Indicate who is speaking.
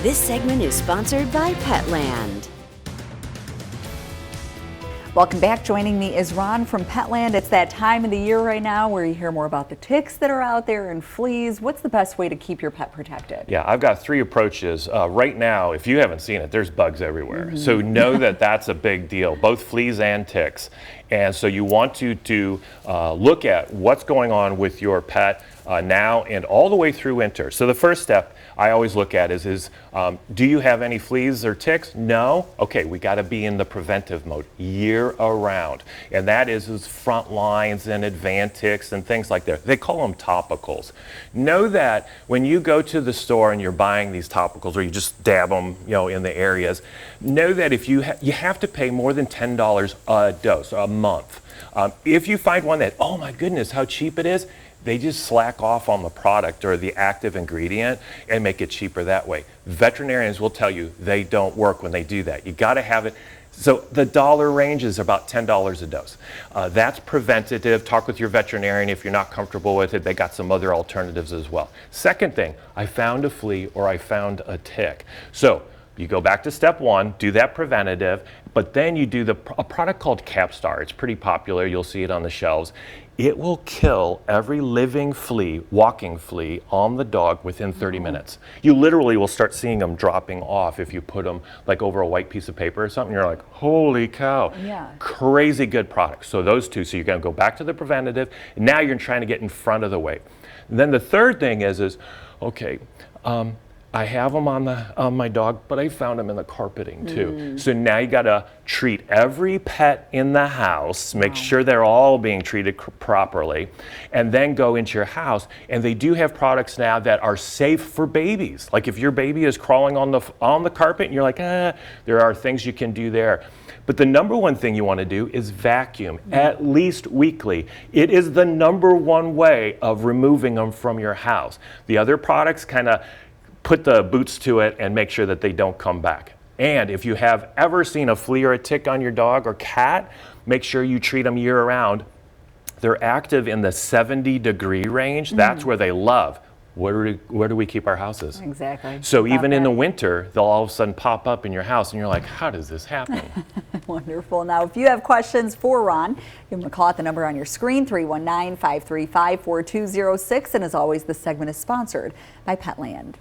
Speaker 1: This segment is sponsored by Petland.
Speaker 2: Welcome back. Joining me is Ron from Petland. It's that time of the year right now where you hear more about the ticks that are out there and fleas. What's the best way to keep your pet protected?
Speaker 3: Yeah, I've got 3 approaches. Right now, if you haven't seen it, there's bugs everywhere. So know that that's a big deal, both fleas and ticks. And so you want to look at what's going on with your pet now and all the way through winter. So the first step I always look at is do you have any fleas or ticks? No? Okay, we got to be in the preventive mode year around. And that is Frontlines and Advantix and things like that. They call them topicals. Know that when you go to the store and you're buying these topicals or you just dab them, in the areas, know that if you have to pay more than $10 a dose, a month. If you find one that, oh my goodness, how cheap it is, they just slack off on the product or the active ingredient and make it cheaper that way. Veterinarians will tell you they don't work when they do that. You got to have it. So the dollar range is about $10 a dose. That's preventative. Talk with your veterinarian if you're not comfortable with it. They got some other alternatives as well. Second thing, I found a flea or I found a tick. So you go back to step 1, do that preventative, but then you do a product called Capstar. It's pretty popular. You'll see it on the shelves. It will kill every living flea, walking flea, on the dog within 30 minutes. You literally will start seeing them dropping off if you put them like over a white piece of paper or something. You're like, holy cow. Yeah. Crazy good product. So those 2. So you're going to go back to the preventative. And now you're trying to get in front of the wave. And then the third thing is okay, I have them on my dog, but I found them in the carpeting too. So now you got to treat every pet in the house, make sure they're all being treated properly, and then go into your house. And they do have products now that are safe for babies. Like if your baby is crawling on the carpet and you're like, there are things you can do there. But the number one thing you want to do is vacuum, at least weekly. It is the number one way of removing them from your house. The other products kind of put the boots to it and make sure that they don't come back. And if you have ever seen a flea or a tick on your dog or cat, make sure you treat them year round. They're active in the 70-degree range. That's where they love. Where do we keep our houses?
Speaker 2: Exactly.
Speaker 3: So even in the winter, they'll all of a sudden pop up in your house and you're like, how does this happen?
Speaker 2: Wonderful. Now, if you have questions for Ron, give him a call at the number on your screen, 319-535-4206. And as always, this segment is sponsored by Petland.